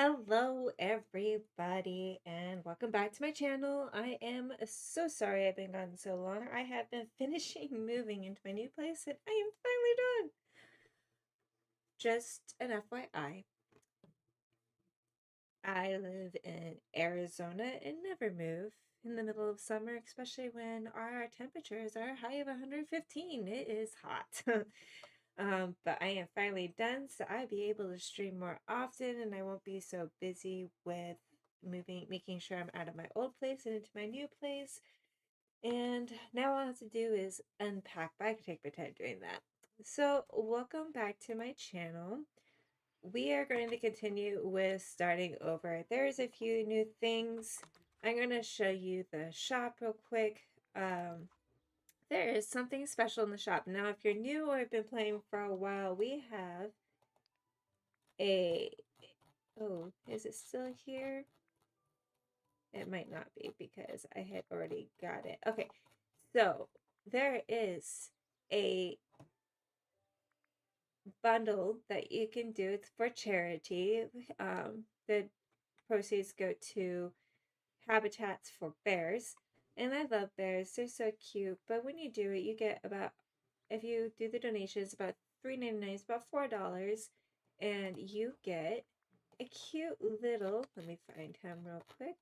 Hello, everybody, and welcome back to my channel. I am so sorry I've been gone so long. I have been finishing moving into my new place, and I am finally done. Just an FYI, I live in Arizona and never move in the middle of summer, especially when our temperatures are a high of 115. It is hot. But I am finally done, so I'll be able to stream more often and I won't be so busy with making sure I'm out of my old place and into my new place. And now all I have to do is unpack, but I can take my time doing that. So, welcome back to my channel. We are going to continue with starting over. There's a few new things. I'm going to show you the shop real quick. There is something special in the shop. Now, if you're new or have been playing for a while, we have a... Oh, is it still here? It might not be because I had already got it. Okay, so there is a bundle that you can do. It's for charity. The proceeds go to Habitats for Bears. And I love bears. They're so cute. But when you do it, you get about, if you do the donations, about $3.99, it's about $4. And you get a cute little, let me find him real quick.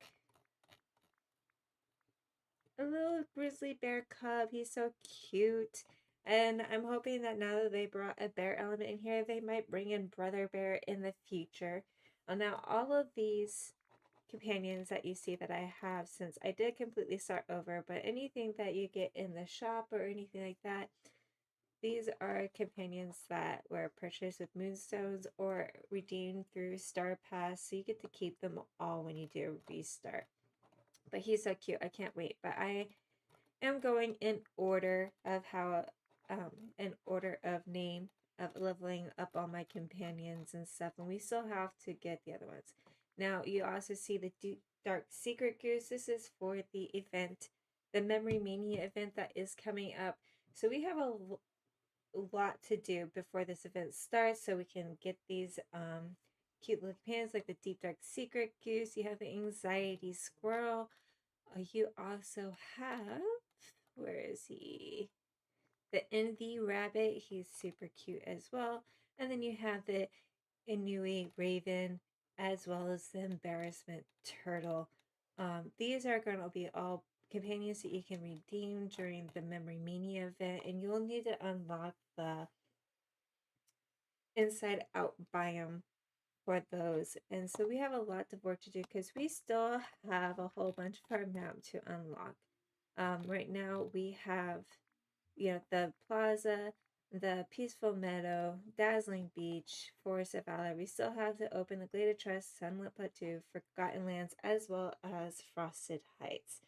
A little grizzly bear cub. He's so cute. And I'm hoping that now that they brought a bear element in here, they might bring in Brother Bear in the future. Now, all of these companions that you see that I have, since I did completely start over, but anything that you get in the shop or anything like that, these are companions that were purchased with moonstones or redeemed through Star Pass, so you get to keep them all when you do a restart. But he's so cute, I can't wait. But I am going in order of in order of name of leveling up all my companions and stuff, and we still have to get the other ones. Now you also see the Dark Secret Goose. This is for the event, the Memory Mania event that is coming up. So we have a lot to do before this event starts, so we can get these cute little companions like the Deep Dark Secret Goose. You have the Anxiety Squirrel. You also have, where is he? The Envy Rabbit. He's super cute as well. And then you have the Inui Raven as well as the Embarrassment Turtle. These are going to be all companions that you can redeem during the Memory Mania event, and you'll need to unlock the Inside Out biome for those. And so we have a lot of work to do because we still have a whole bunch of our map to unlock. Right now we have, the plaza, the peaceful meadow, dazzling beach, forest of valor. We still have to open the Glade of Trust, Sunlit Plateau, Forgotten Lands, as well as Frosted Heights.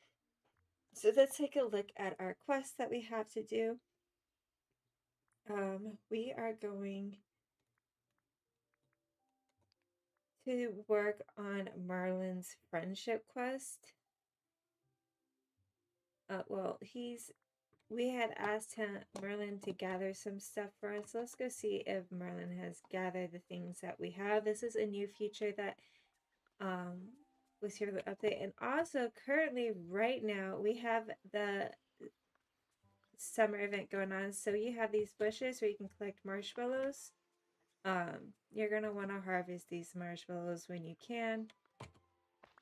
So let's take a look at our quests that we have to do. We are going to work on Marlin's friendship quest. We had asked Merlin to gather some stuff for us. Let's go see if Merlin has gathered the things that we have. This is a new feature that was here with the update. And also currently right now we have the summer event going on. So you have these bushes where you can collect marshmallows. You're gonna want to harvest these marshmallows when you can.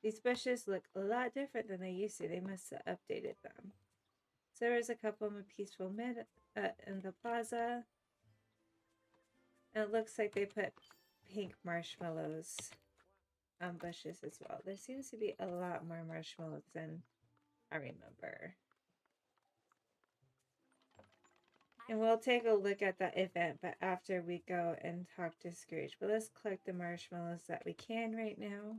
These bushes look a lot different than they used to. They must have updated them. So there's a couple of peaceful in the plaza. And it looks like they put pink marshmallows on bushes as well. There seems to be a lot more marshmallows than I remember. And we'll take a look at the event, but after we go and talk to Scrooge. But let's collect the marshmallows that we can right now.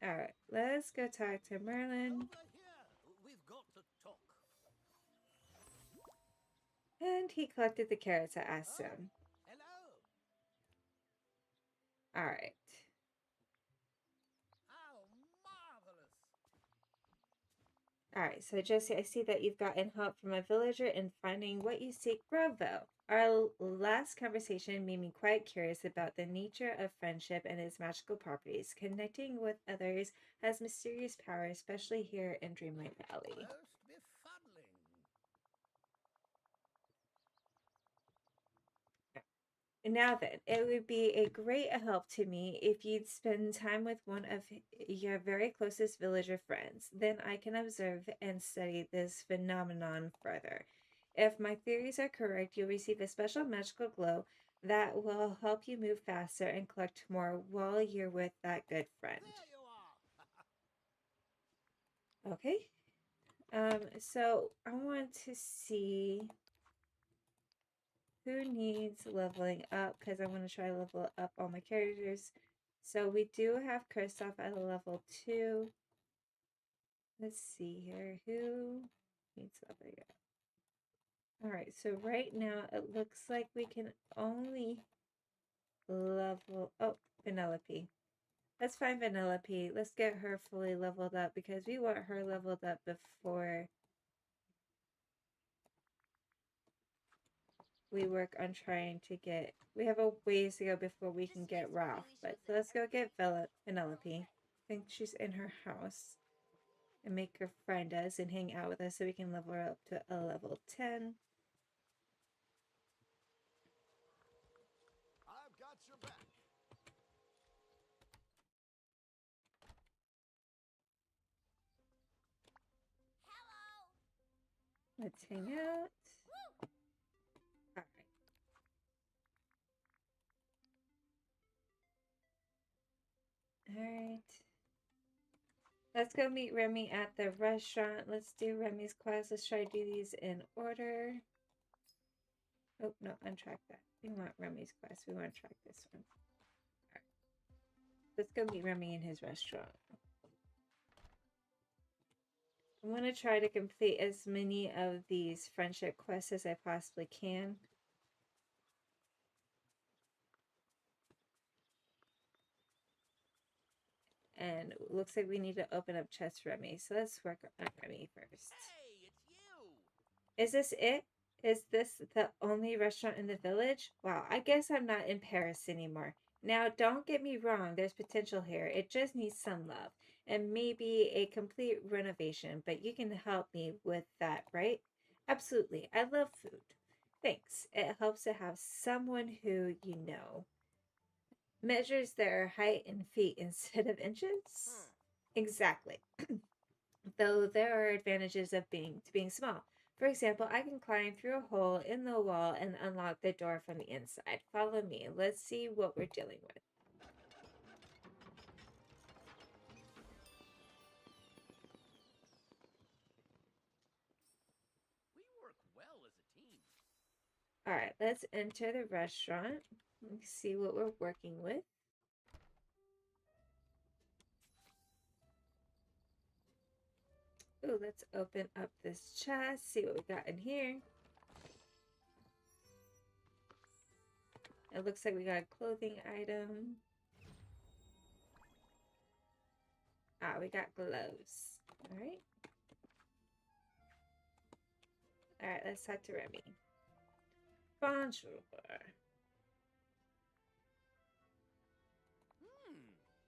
Alright, let's go talk to Merlin. We've got to talk. And he collected the carrots I asked him. Hello. Alright. How marvelous. Alright, so Jesse, I see that you've gotten help from a villager in finding what you seek. Bravo! Our last conversation made me quite curious about the nature of friendship and its magical properties. Connecting with others has mysterious power, especially here in Dreamlight Valley. Most befuddling. Now then, it would be a great help to me if you'd spend time with one of your very closest villager friends. Then I can observe and study this phenomenon further. If my theories are correct, you'll receive a special magical glow that will help you move faster and collect more while you're with that good friend. There you are. Okay. So I want to see who needs leveling up because I want to try to level up all my characters. So we do have Kristoff at a level 2. Let's see here. Who needs leveling up? Alright, so right now it looks like we can only level... Oh, Vanellope. Let's find Vanellope. Let's get her fully leveled up because we want her leveled up before we work on trying to get... We have a ways to go before we can get Ralph. But so let's go get Vanellope. I think she's in her house. And make her friend us and hang out with us so we can level her up to a level 10. I've got your back. Let's hang out. Alright. Alright. Let's go meet Remy at the restaurant. Let's do Remy's quest. Let's try to do these in order. Oh, no, untrack that. We want Remy's quest. We want to track this one. Alright. Let's go meet Remy in his restaurant. I want to try to complete as many of these friendship quests as I possibly can. And it looks like we need to open up chest Remy. So let's work on Remy first. Hey, it's you. Is this it? Is this the only restaurant in the village? Wow, I guess I'm not in Paris anymore. Now, don't get me wrong, there's potential here. It just needs some love and maybe a complete renovation, but you can help me with that, right? Absolutely. I love food. Thanks. It helps to have someone who you know measures their height in feet instead of inches. Exactly. Though there are advantages of being small. For example, I can climb through a hole in the wall and unlock the door from the inside. Follow me. Let's see what we're dealing with. We work well as a team. All right, let's enter the restaurant. Let's see what we're working with. Ooh, let's open up this chest, see what we got in here. It looks like we got a clothing item. Ah, we got gloves. All right. All right, let's talk to Remy. Bonjour.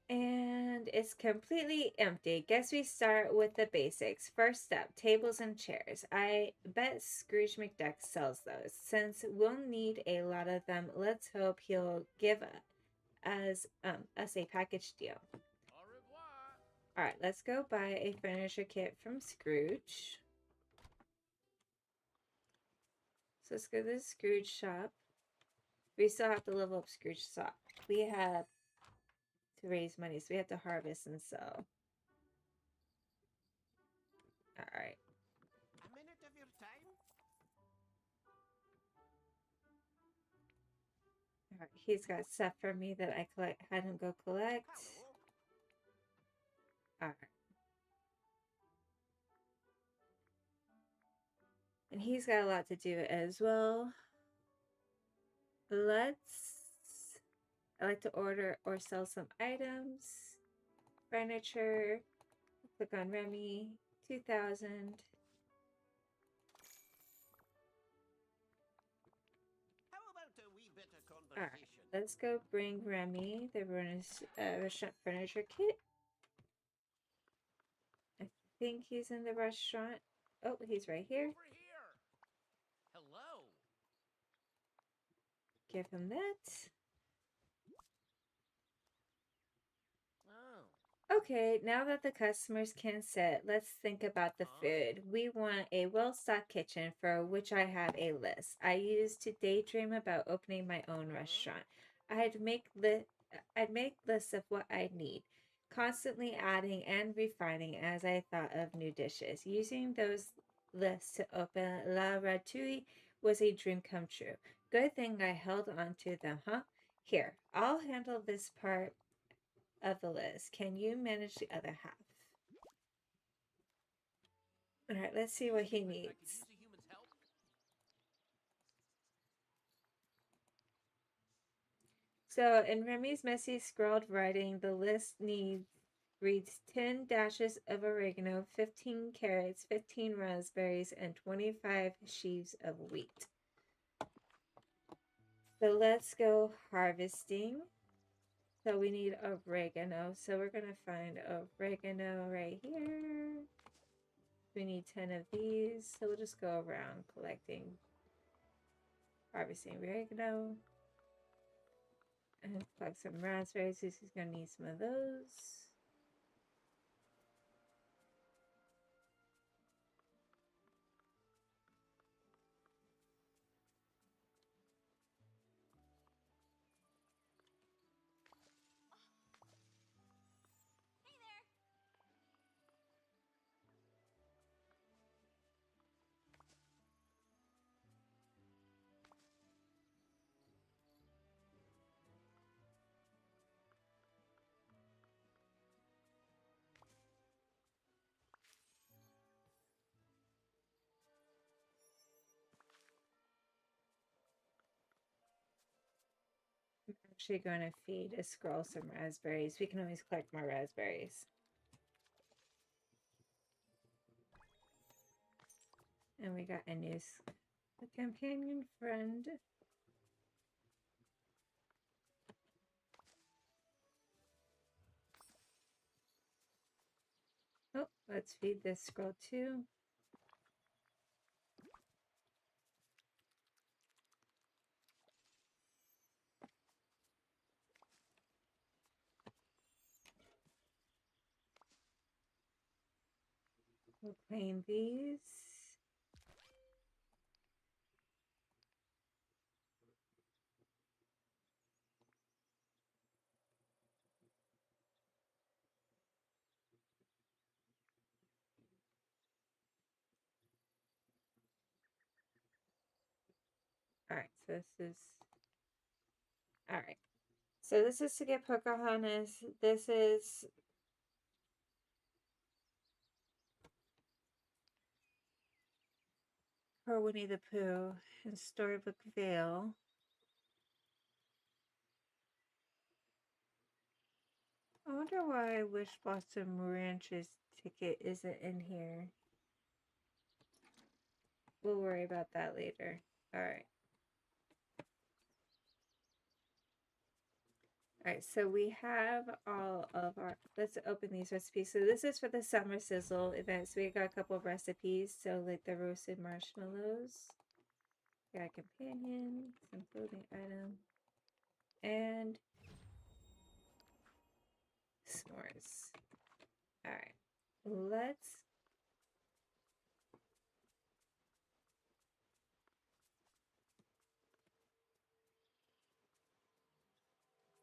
And it's completely empty. Guess we start with the basics. First up, tables and chairs. I bet Scrooge McDuck sells those. Since we'll need a lot of them, let's hope he'll give us a package deal. Au revoir. Alright, let's go buy a furniture kit from Scrooge. So let's go to the Scrooge shop. We still have to level up Scrooge shop. We have to raise money, so we have to harvest and sell. Alright. A minute of your time? Alright, he's got stuff for me that I had him go collect. Hello. Alright. And he's got a lot to do as well. I like to order or sell some items. Furniture. Click on Remy 2,000. How about a wee bit of Alright, conversation? let's go bring Remy the restaurant furniture kit. I think he's in the restaurant. Oh, he's right here. Over here. Hello. Give him that. Oh. Okay, now that the customers can sit, let's think about the Huh? food. We want a well-stocked kitchen for which I have a list. I used to daydream about opening my own restaurant. I'd make lists of what I need, constantly adding and refining as I thought of new dishes. Using those lists to open La Ratatouille was a dream come true. Good thing I held on to them, huh? Here, I'll handle this part of the list. Can you manage the other half? All right, let's see what he Seems like I could needs. use a human's help. So in Remy's messy scrawled writing, the list reads 10 dashes of oregano, 15 carrots, 15 raspberries, and 25 sheaves of wheat. So let's go harvesting. So we need oregano. So we're going to find oregano right here. We need 10 of these. So we'll just go around collecting, harvesting oregano. And collect some raspberries. This is going to need some of those. I'm actually going to feed a squirrel some raspberries. We can always collect more raspberries. And we got a companion friend. Oh, let's feed this squirrel too. We'll clean these. All right, so this is all right. So this is to get Pocahontas. This is for Winnie the Pooh and Storybook Vale. I wonder why Wish Blossom Ranch's ticket isn't in here. We'll worry about that later. All right. All right, so we have all of our, let's open these recipes. So this is for the Summer Sizzle event. So we got a couple of recipes. So like the roasted marshmallows, got a companion, some clothing item, and s'mores. All right, let's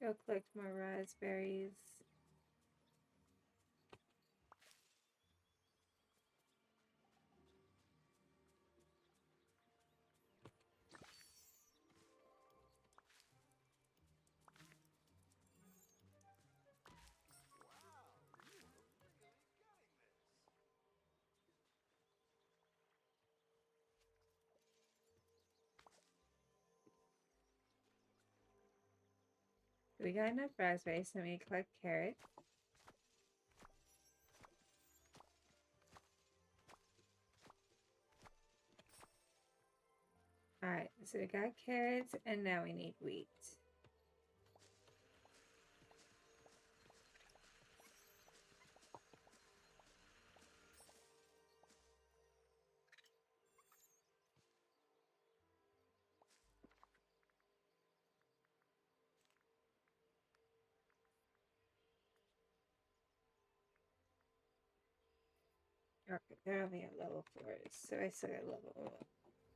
go collect more raspberries. We got enough raspberries, so we collect carrot. Alright, so we got carrots and now we need wheat. Okay, they're only at level 4, so I still got level 1.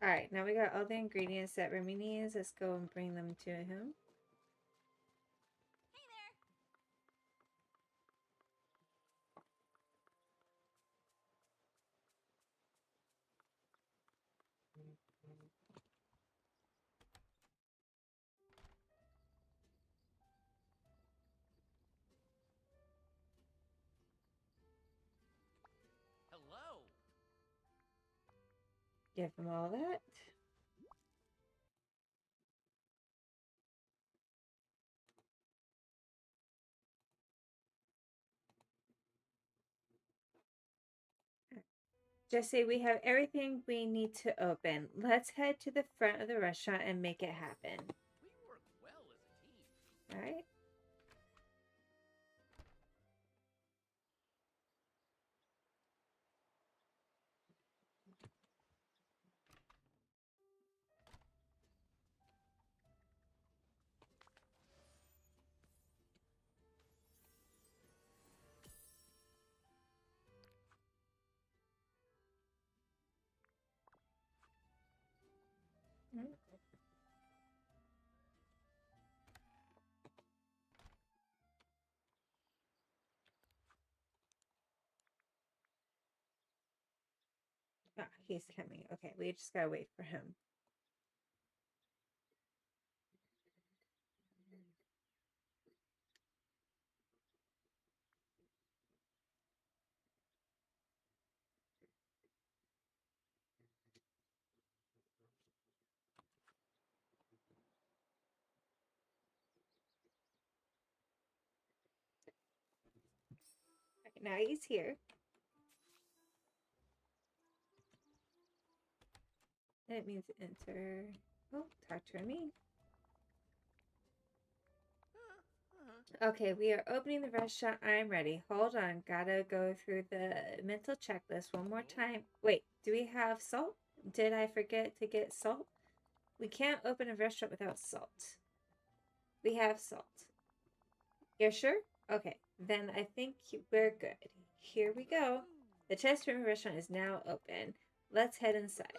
Alright, now we got all the ingredients that Remy needs. Let's go and bring them to him. Hey there. Hello. Give him all that. Jesse, we have everything we need to open. Let's head to the front of the restaurant and make it happen. We work well as a team. Alright? Ah, he's coming. Okay, we just gotta wait for him. Right, now he's here. And it means enter. Oh, talk to me. Okay, we are opening the restaurant. I'm ready. Hold on. Gotta go through the mental checklist one more time. Wait, do we have salt? Did I forget to get salt? We can't open a restaurant without salt. We have salt. You're sure? Okay, then I think we're good. Here we go. The Chest Room restaurant is now open. Let's head inside.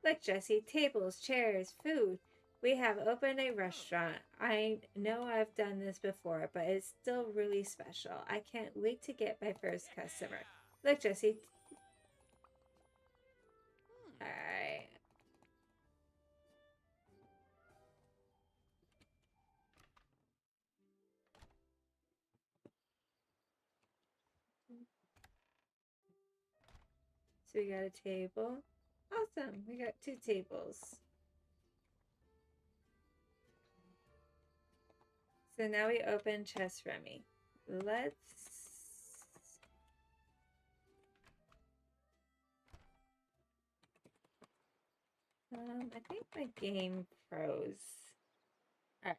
Look, Jesse, tables, chairs, food. We have opened a restaurant. I know I've done this before, but it's still really special. I can't wait to get my first customer. Look, Jesse. Alright. So we got a table. Awesome. We got 2 tables. So now we open Chess Remy. Let's... I think my game froze. Alright.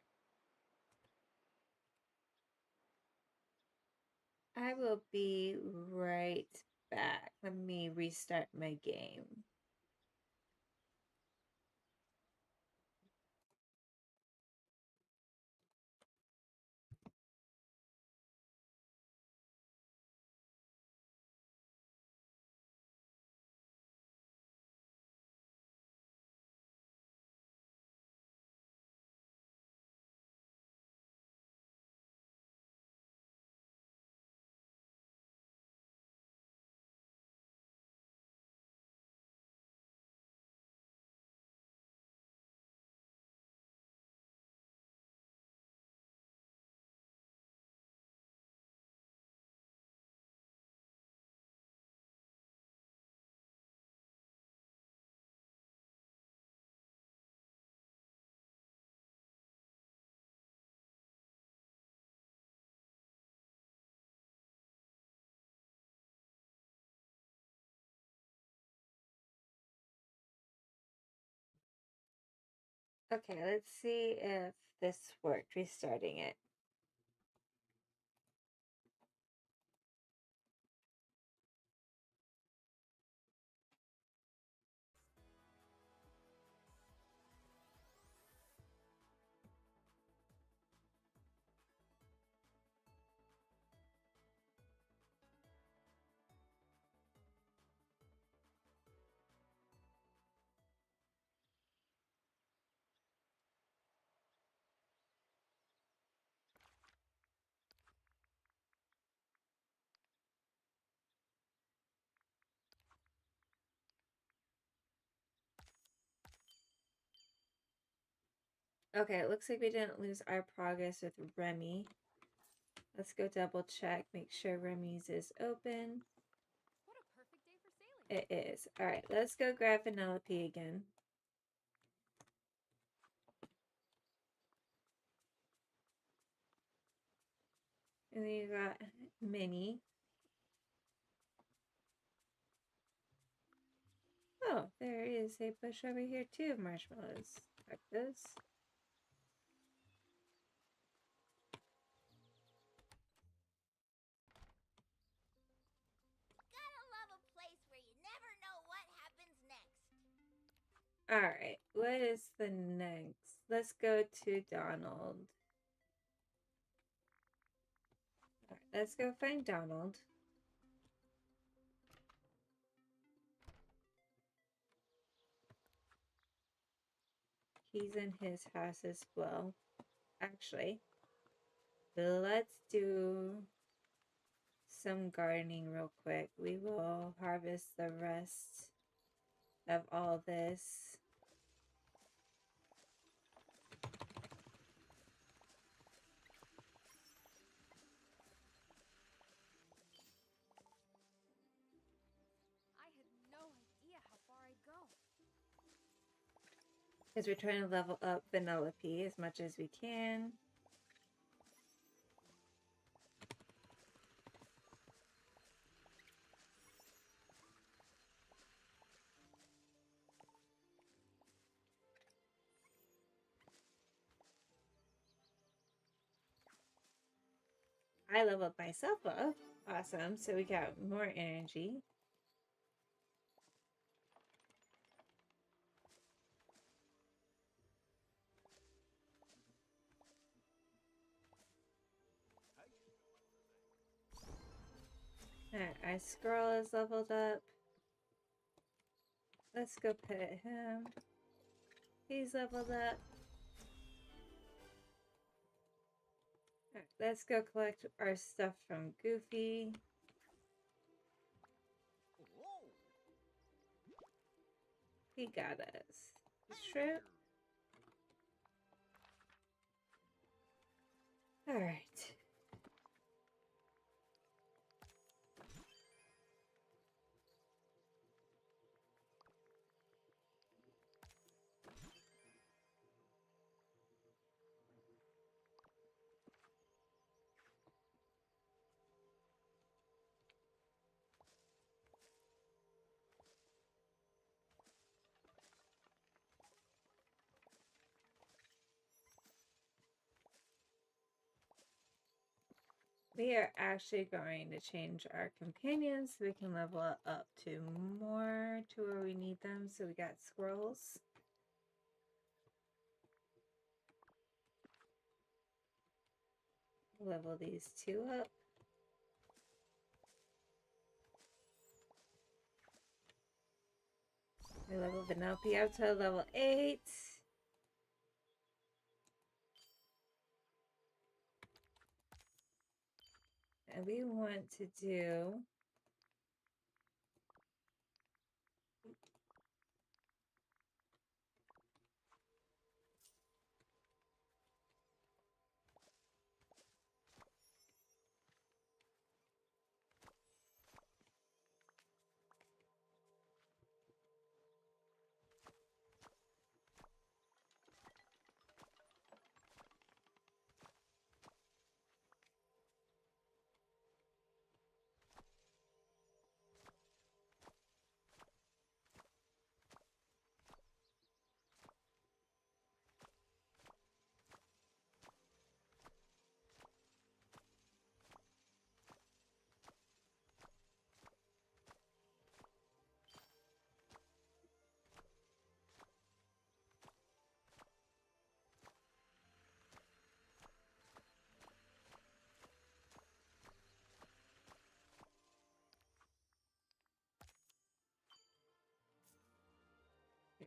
I will be right back. Let me restart my game. Okay, let's see if this worked, restarting it. Okay, it looks like we didn't lose our progress with Remy. Let's go double check, make sure Remy's is open. What a perfect day for sailing. It is. Alright, let's go grab Vanellope again. And then you got Minnie. Oh, there is a bush over here too of marshmallows. Like this. Gotta love a place where you never know what happens next. Alright, what is the next? Let's go to Donald. Alright, let's go find Donald. He's in his house as well. Actually, let's do some gardening real quick. We will harvest the rest of all this. I had no idea how far I'd go. Because we're trying to level up Vanellope as much as we can. I leveled myself up. Awesome. So we got more energy. Alright, our squirrel is leveled up. Let's go pet him. He's leveled up. Alright, let's go collect our stuff from Goofy. Whoa! He got us. Shrimp. Alright. We are actually going to change our companions so we can level up to more to where we need them. So we got squirrels. Level these two up. We level Vanellope up to level 8. And we want to do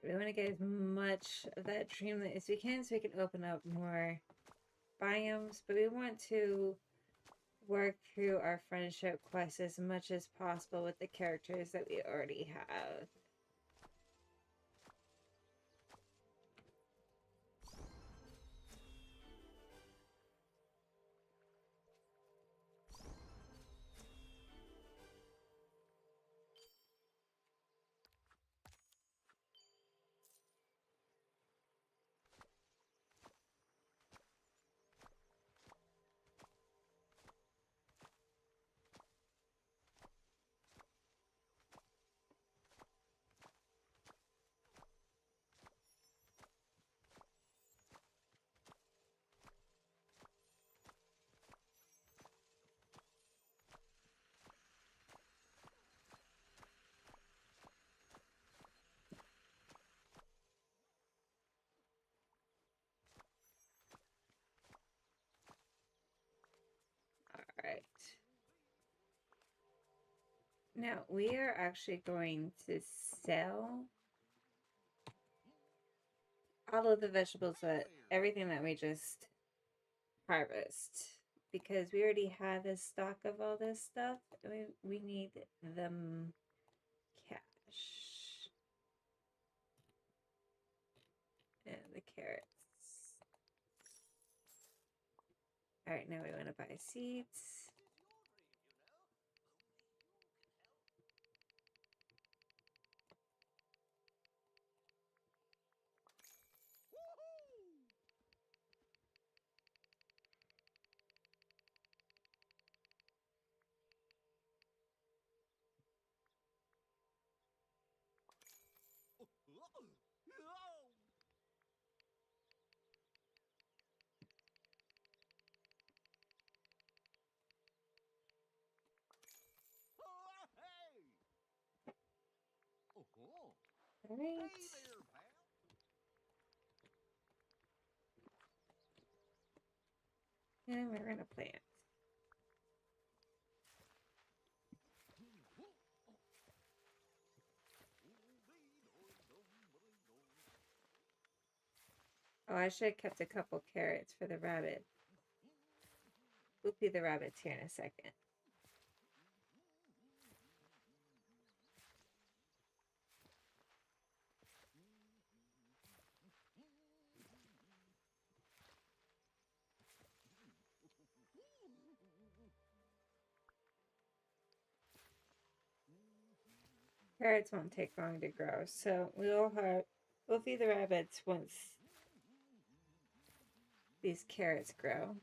We want to get as much of that dreamland as we can so we can open up more biomes, but we want to work through our friendship quest as much as possible with the characters that we already have. Alright. Now, we are actually going to sell all of the vegetables, everything that we just harvest. Because we already have a stock of all this stuff. We need them cash. And the carrots. Alright, now we want to buy seeds. Alright. Hey there, pal. And we're gonna plant. Oh, I should have kept a couple carrots for the rabbit. We'll feed the rabbits here in a second. Carrots won't take long to grow, so we'll feed the rabbits once these carrots grow.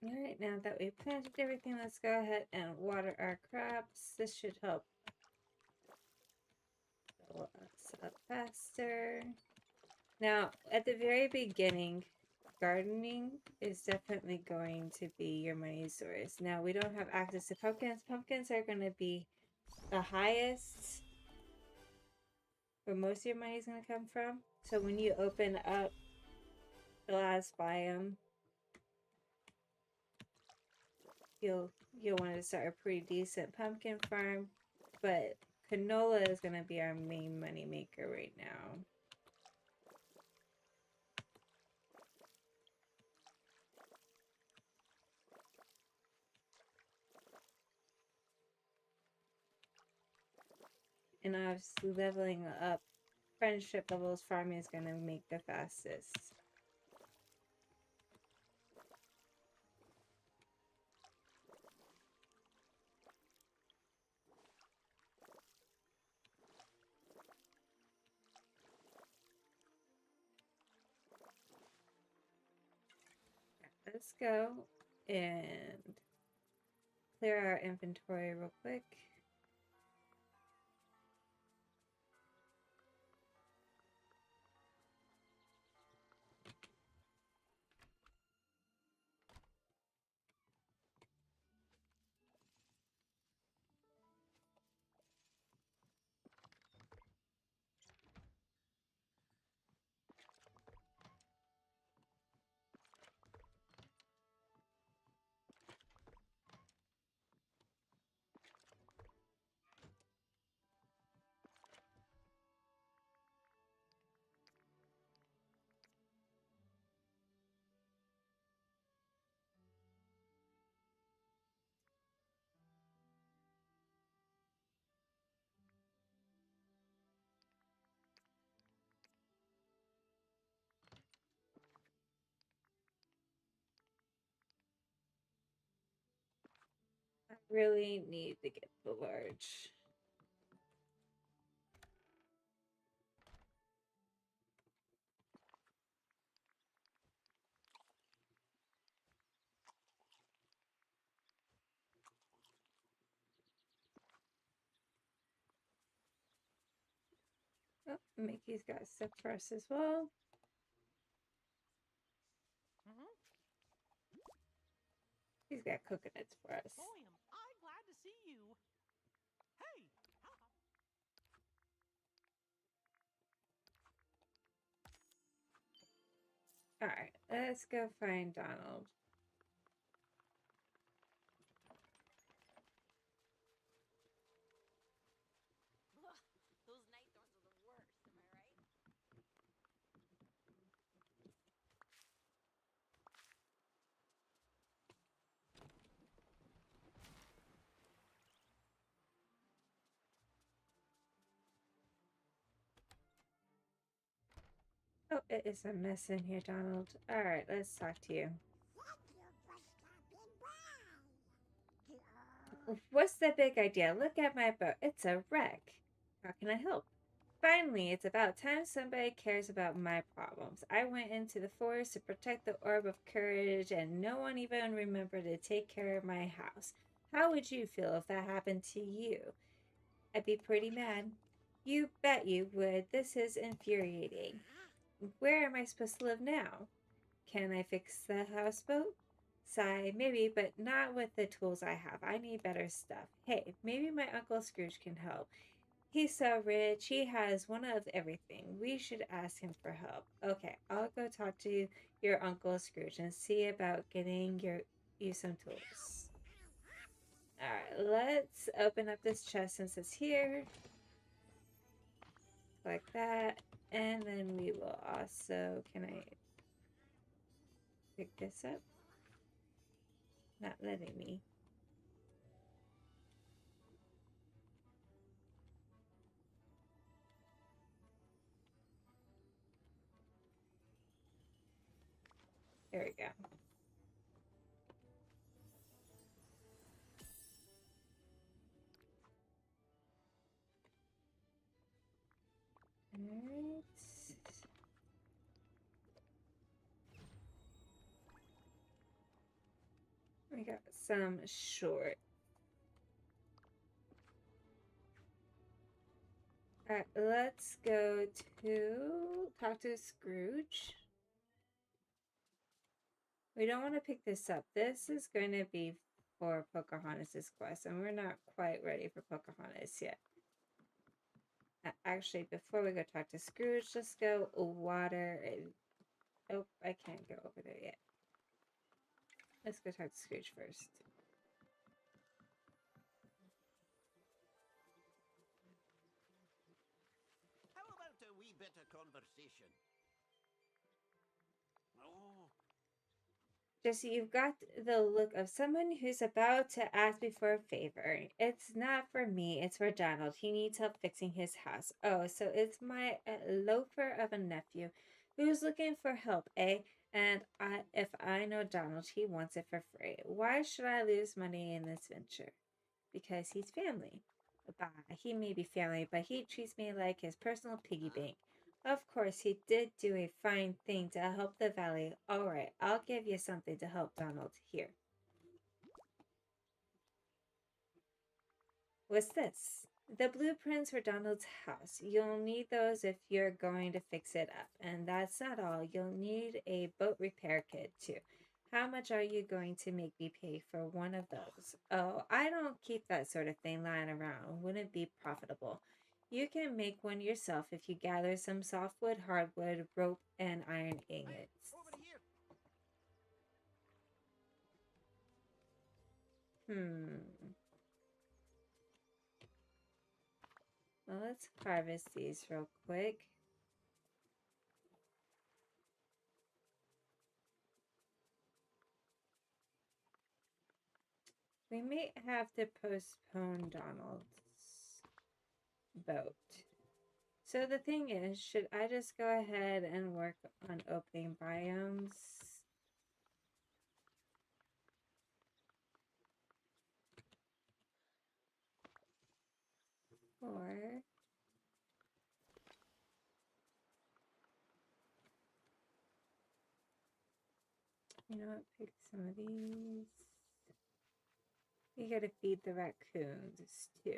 Alright, now that we've planted everything, let's go ahead and water our crops. This should help fill us up faster. Now, at the very beginning, gardening is definitely going to be your money source. Now, we don't have access to pumpkins. Pumpkins are going to be the highest where most of your money is going to come from. So when you open up the last biome, you'll want to start a pretty decent pumpkin farm, but canola is going to be our main money maker right now. And obviously leveling up friendship levels farming is going to make the fastest. Let's go and clear our inventory real quick. I really need to get the large. Oh, Mickey's got stuff for us as well. He's got coconuts for us. Boy, am I glad to see you. Hey! Alright, let's go find Donald. Ugh, those night thorns are the worst, am I right? Oh, it is a mess in here, Donald. Alright, let's talk to you. What's the big idea? Look at my boat. It's a wreck. How can I help? Finally, it's about time somebody cares about my problems. I went into the forest to protect the Orb of Courage, and no one even remembered to take care of my house. How would you feel if that happened to you? I'd be pretty mad. You bet you would. This is infuriating. Where am I supposed to live now? Can I fix the houseboat? Sigh, maybe, but not with the tools I have. I need better stuff. Hey, maybe my Uncle Scrooge can help. He's so rich. He has one of everything. We should ask him for help. Okay, I'll go talk to your Uncle Scrooge and see about getting you some tools. Alright, let's open up this chest since it's here. Like that. And then we will also... Can I pick this up? Not letting me. There we go. Alright. got some short. Alright, let's go to talk to Scrooge. We don't want to pick this up. This is going to be for Pocahontas' quest, and we're not quite ready for Pocahontas yet. Actually, before we go talk to Scrooge, let's go water. Oh, I can't go over there yet. Let's go talk to Scrooge first. How about a wee bit of conversation? Oh, Jesse, you've got the look of someone who's about to ask me for a favor. It's not for me, it's for Donald. He needs help fixing his house. Oh, so it's my loafer of a nephew who's looking for help, eh? And if I know Donald, he wants it for free. Why should I lose money in this venture? Because he's family. Bah, he may be family, but he treats me like his personal piggy bank. Of course, he did do a fine thing to help the valley. All right, I'll give you something to help Donald. Here. What's this? The blueprints for Donald's house. You'll need those if you're going to fix it up. And that's not all. You'll need a boat repair kit, too. How much are you going to make me pay for one of those? Oh, I don't keep that sort of thing lying around. Wouldn't be profitable. You can make one yourself if you gather some softwood, hardwood, rope, and iron ingots. over here. Well, let's harvest these real quick. We may have to postpone Donald's boat. So the thing is, should I just go ahead and work on opening biomes? Or you know what, pick some of these. We gotta feed the raccoons too.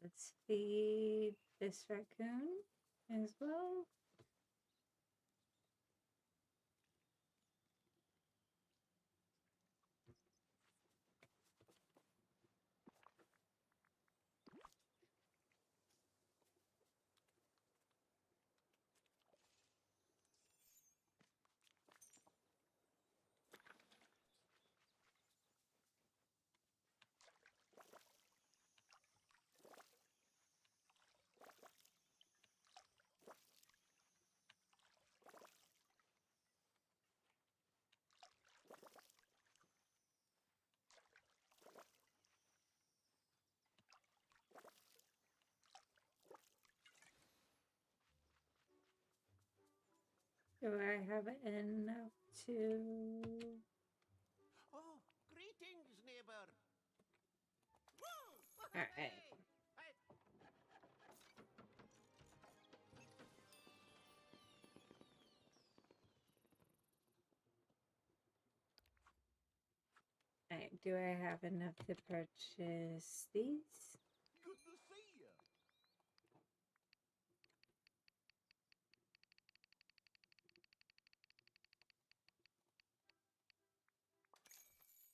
Let's feed this raccoon as well. Do I have enough to... Oh, greetings, neighbor. Woo! Alright. Hey. Alright, do I have enough to purchase these? Good to see you.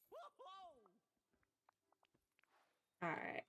Whoa! Alright.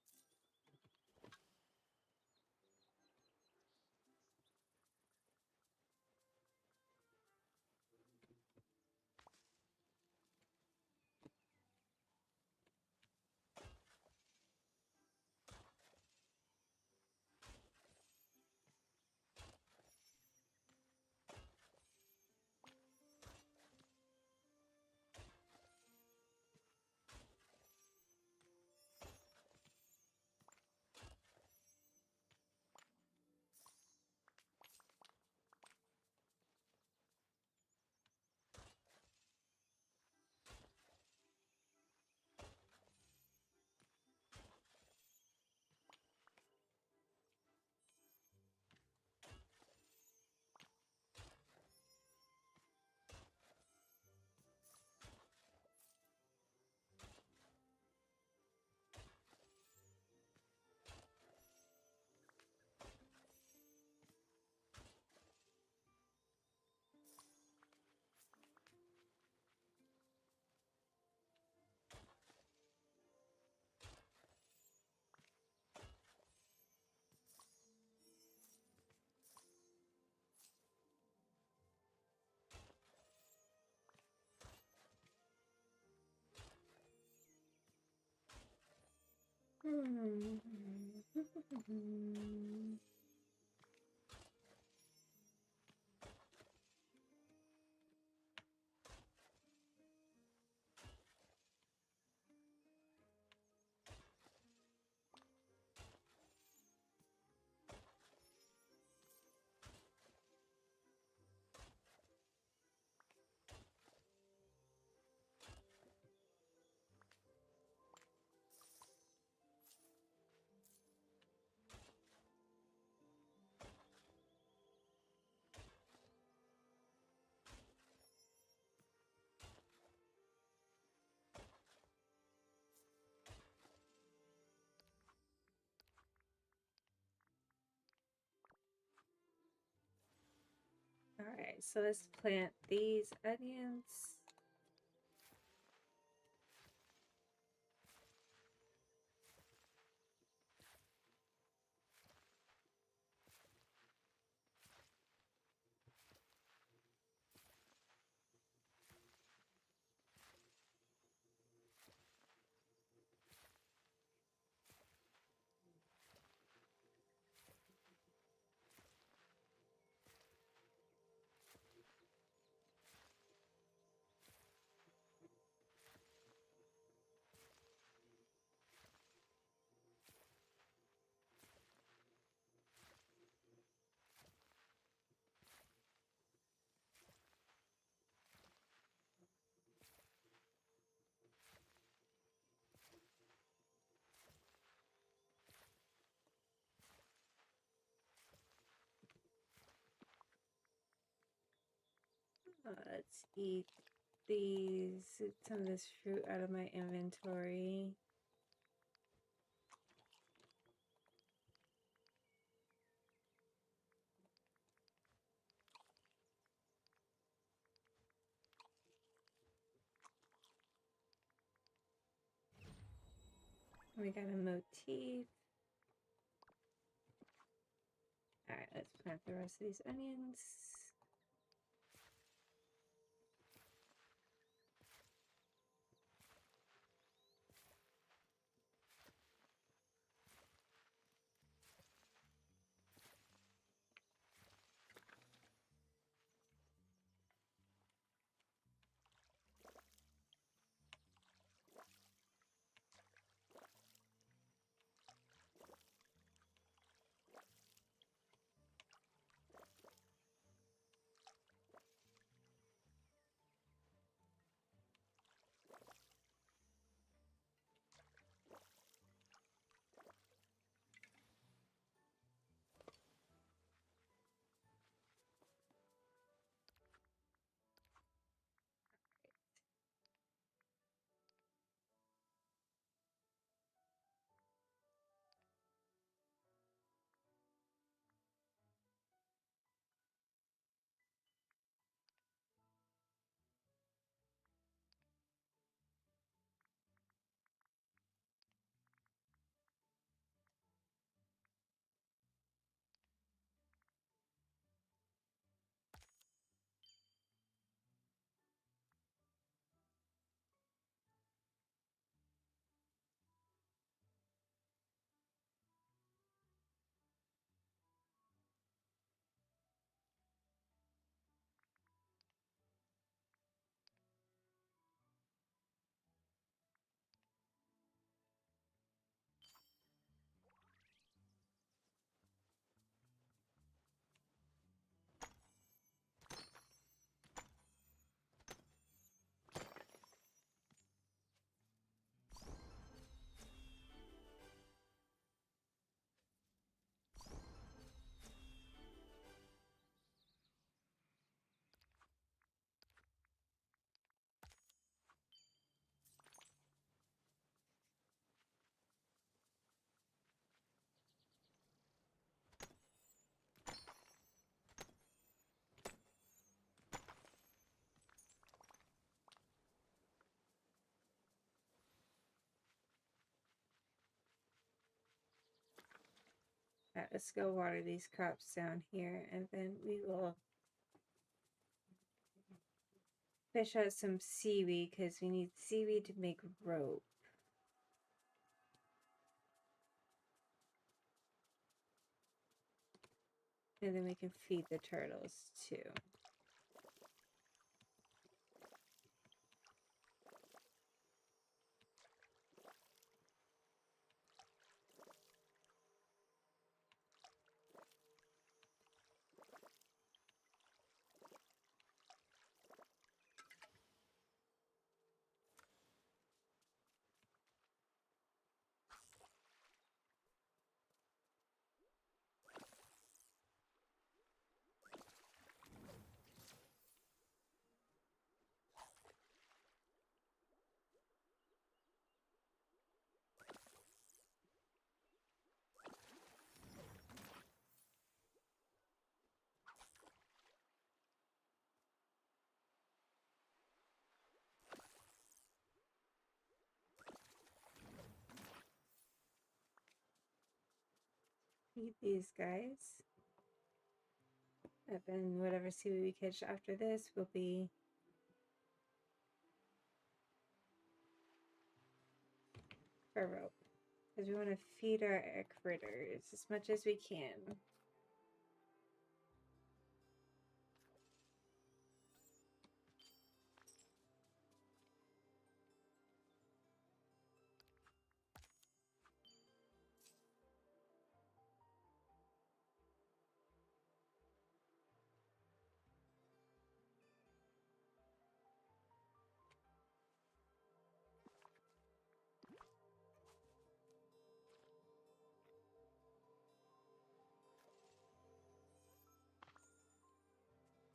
Mm. All right, so let's plant these onions. Let's eat some of this fruit out of my inventory. We got a motif. All right, let's plant the rest of these onions. All right, let's go water these crops down here, and then we will fish out some seaweed because we need seaweed to make rope. And then we can feed the turtles too. Feed these guys. And then whatever seaweed we catch after this will be for rope. Because we want to feed our critters as much as we can.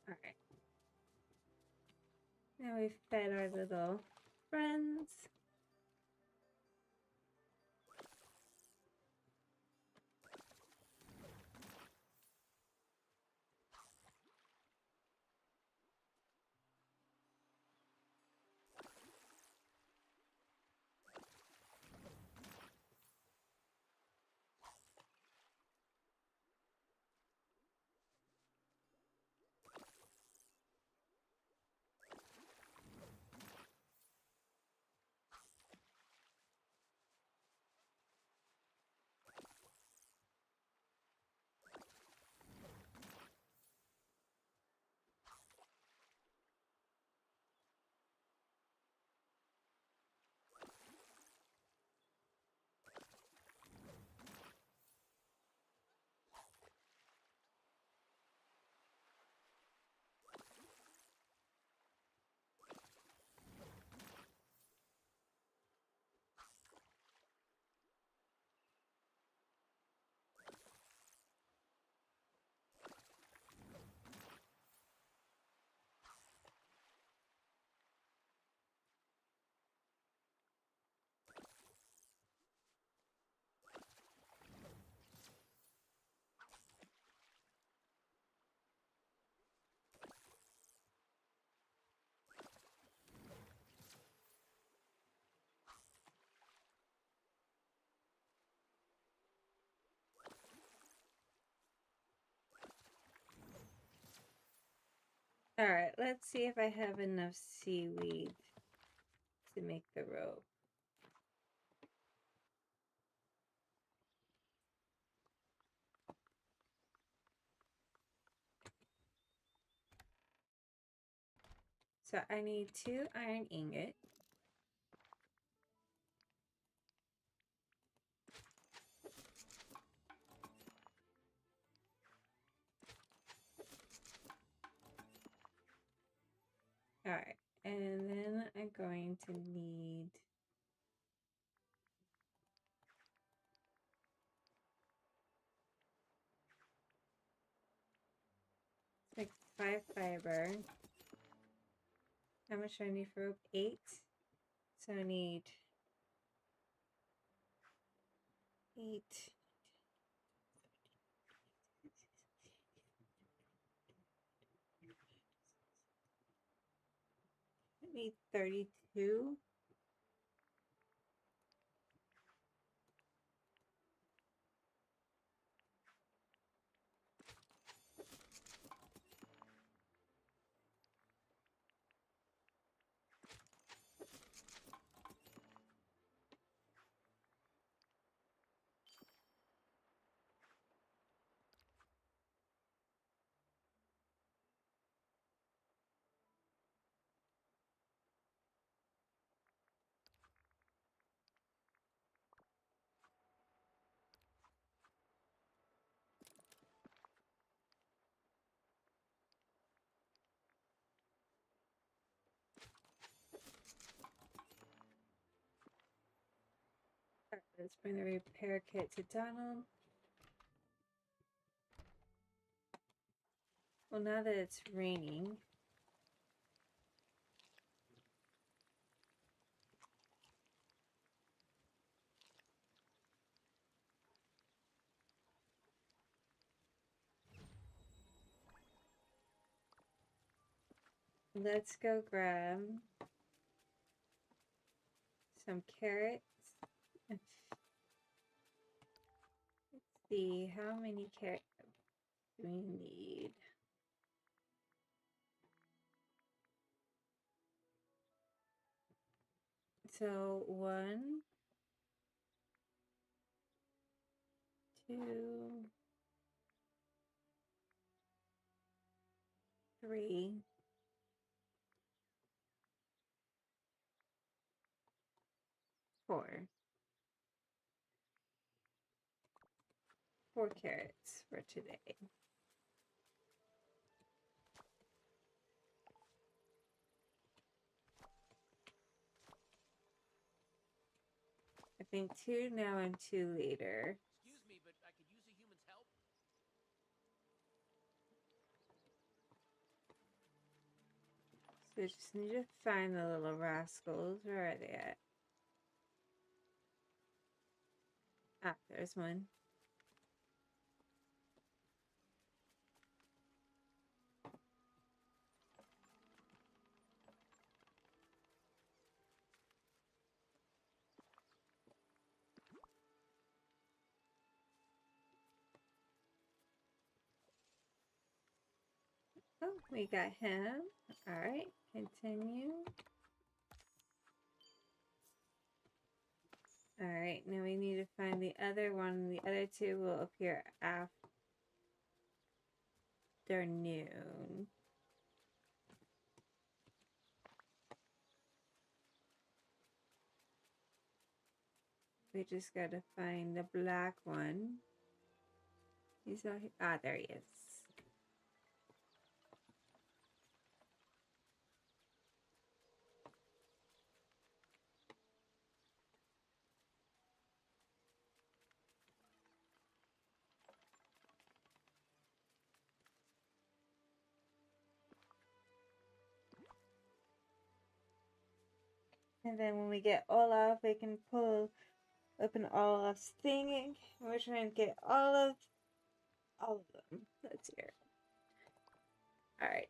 Alright. Now we've fed our little friends. Alright, let's see if I have enough seaweed to make the rope. So I need 2 iron ingots. Alright, and then I'm going to need like 5 fiber. How much do I need for rope? 8. So I need 8. I need 32. Let's bring the repair kit to Donald. Well, now that it's raining, let's go grab some carrots. Let's see, how many carrots do we need? So 1, 2, 3, 4. 4 carrots for today. I think 2 now and 2 later. Excuse me, but I could use a human's help. So just need to find the little rascals. Where are they at? Ah, there's one. Oh, we got him. All right, continue. All right, now we need to find the other one. The other 2 will appear afternoon. We just gotta find the black one. He's not here. Ah, there he is. And then when we get Olaf, we can open Olaf's thing. We're trying to get all of them. Let's hear it. All right.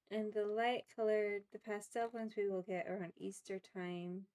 And the light colored, the pastel ones we will get around Easter time.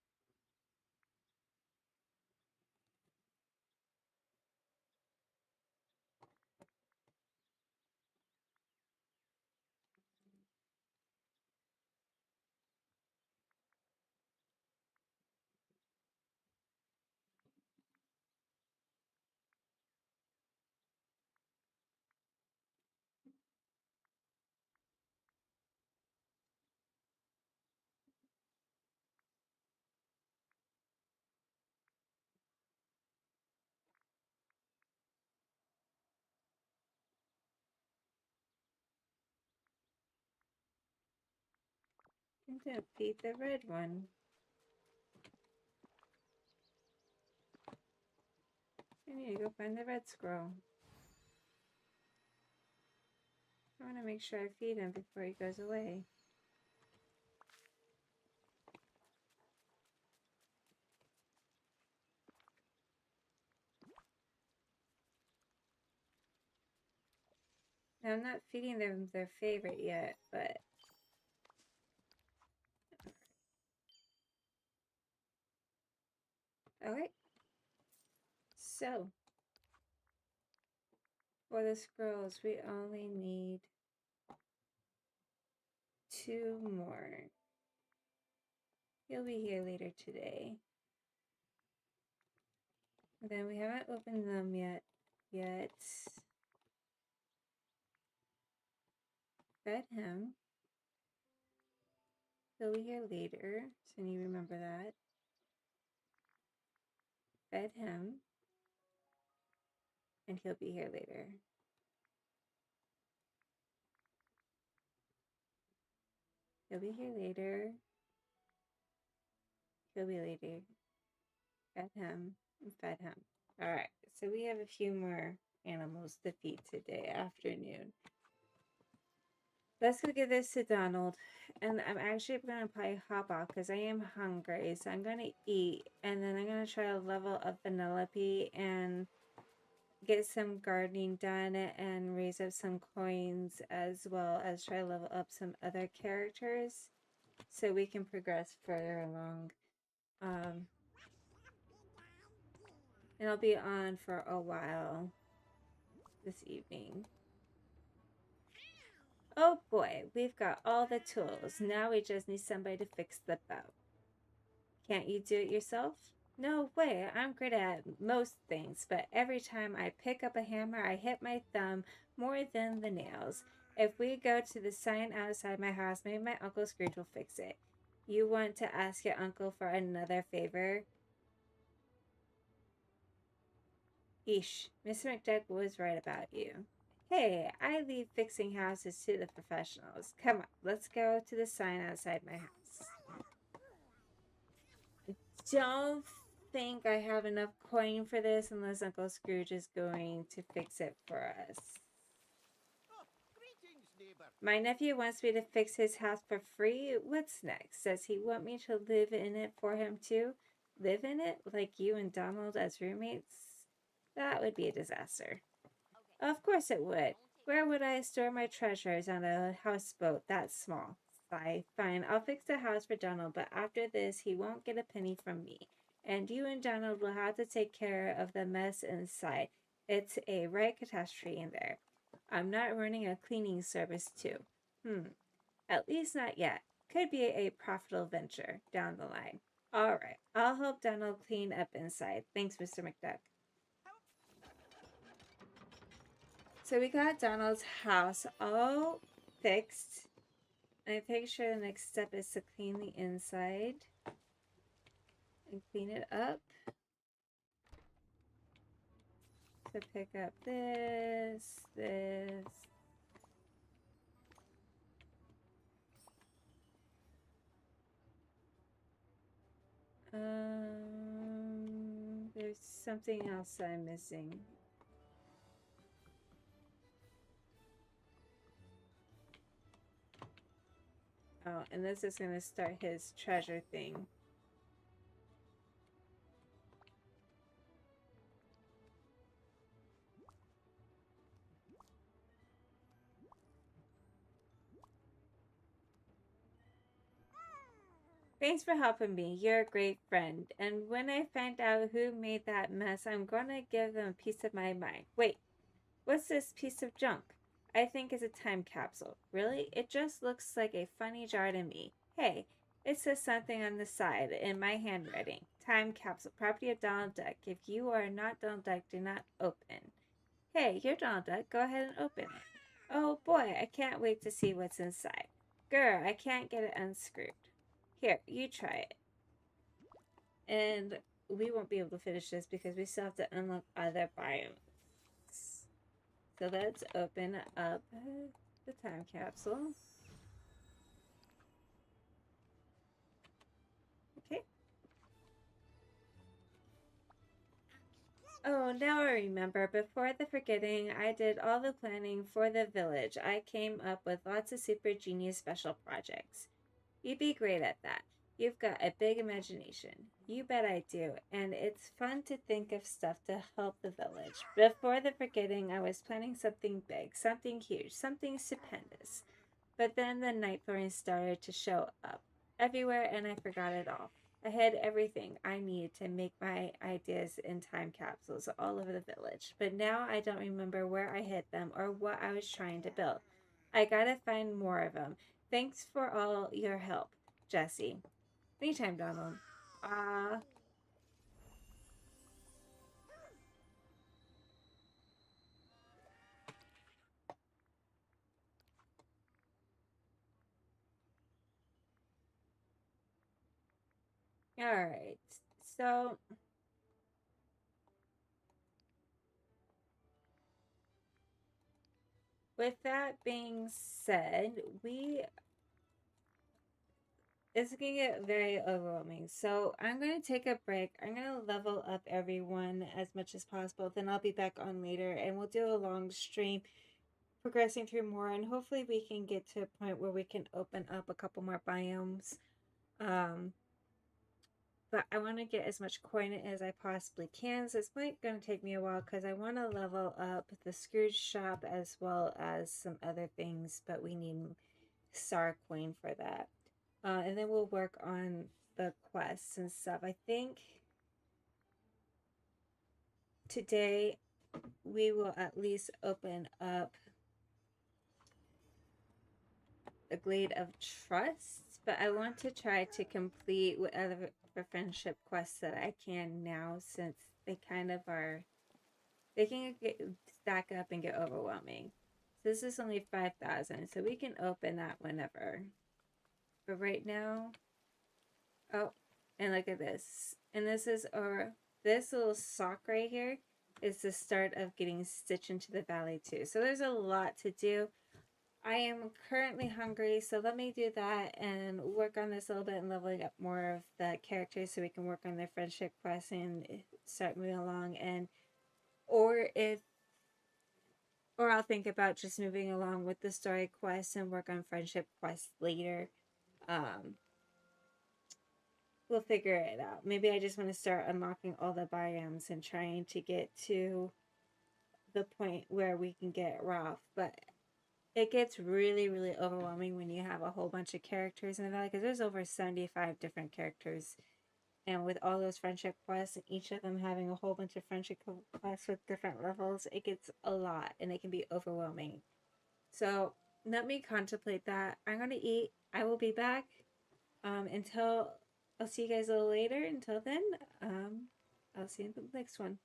I'm gonna feed the red one. I need to go find the red squirrel. I want to make sure I feed him before he goes away. Now, I'm not feeding them their favorite yet, but... Okay. So, for the squirrels, we only need 2 more. He'll be here later today. And then we haven't opened them yet. Fed him. He'll be here later, so you remember that. Fed him. And he'll be here later. He'll be here later. He'll be later. Fed him and fed him. Alright, so we have a few more animals to feed today afternoon. Let's go give this to Donald. And I'm actually going to probably hop off because I am hungry. So I'm going to eat. And then I'm going to try to level up Vanellope and get some gardening done and raise up some coins, as well as try to level up some other characters so we can progress further along. And I'll be on for a while this evening. Oh boy, we've got all the tools. Now we just need somebody to fix the bow. Can't you do it yourself? No way, I'm great at most things, but every time I pick up a hammer, I hit my thumb more than the nails. If we go to the sign outside my house, maybe my Uncle Scrooge will fix it. You want to ask your uncle for another favor? Eesh, Mr. McDuck was right about you. Hey, I leave fixing houses to the professionals. Come on, let's go to the sign outside my house. Don't think I have enough coin for this unless Uncle Scrooge is going to fix it for us. Oh, greetings, neighbor. My nephew wants me to fix his house for free. What's next? Does he want me to live in it for him too? Live in it? Like you and Donald as roommates? That would be a disaster. Of course it would. Where would I store my treasures on a houseboat that small? Fine, I'll fix the house for Donald, but after this, he won't get a penny from me. And you and Donald will have to take care of the mess inside. It's a right catastrophe in there. I'm not running a cleaning service, too. At least not yet. Could be a profitable venture down the line. All right, I'll help Donald clean up inside. Thanks, Mr. McDuck. So we got Donald's house all fixed. I'm pretty sure the next step is to clean the inside and clean it up. So pick up this. There's something else I'm missing. Oh, and this is going to start his treasure thing. Thanks for helping me. You're a great friend. And when I find out who made that mess, I'm going to give them a piece of my mind. Wait, what's this piece of junk? I think it's a time capsule. Really? It just looks like a funny jar to me. Hey, it says something on the side in my handwriting. Time capsule, property of Donald Duck. If you are not Donald Duck, do not open. Hey, you're Donald Duck. Go ahead and open it. Oh boy, I can't wait to see what's inside. Grr, I can't get it unscrewed. Here, you try it. And we won't be able to finish this because we still have to unlock other biomes. So let's open up the time capsule. Okay. Oh, now I remember. Before the forgetting, I did all the planning for the village. I came up with lots of super genius special projects. You'd be great at that. You've got a big imagination. You bet I do. And it's fun to think of stuff to help the village. Before the forgetting, I was planning something big, something huge, something stupendous. But then the night flooring started to show up everywhere and I forgot it all. I had everything I needed to make my ideas in time capsules all over the village. But now I don't remember where I hid them or what I was trying to build. I gotta find more of them. Thanks for all your help, Jesse. Anytime, Donald. Alright, so with that being said, it's gonna get very overwhelming. So I'm gonna take a break. I'm gonna level up everyone as much as possible. Then I'll be back on later and we'll do a long stream progressing through more, and hopefully we can get to a point where we can open up a couple more biomes. But I want to get as much coin as I possibly can, so it's going to take me a while because I want to level up the Scrooge shop as well as some other things, but we need star coin for that. And then we'll work on the quests and stuff. I think today we will at least open up the Glade of Trust, but I want to try to complete whatever friendship quests that I can now, since they kind of are, they can stack up and get overwhelming. So this is only 5,000, so we can open that whenever. But right now, oh, and look at this. And this is this little sock right here is the start of getting Stitch into the Valley too. So there's a lot to do. I am currently hungry, so let me do that and work on this a little bit and leveling up more of the characters so we can work on their friendship quests and start moving along. And or I'll think about just moving along with the story quests and work on friendship quests later. We'll figure it out. Maybe I just want to start unlocking all the biomes and trying to get to the point where we can get Ralph, but it gets really, really overwhelming when you have a whole bunch of characters in the valley, because there's over 75 different characters. And with all those friendship quests, and each of them having a whole bunch of friendship quests with different levels, it gets a lot and it can be overwhelming. So let me contemplate that. I'm going to eat. I will be back. I'll see you guys a little later. Until then, I'll see you in the next one.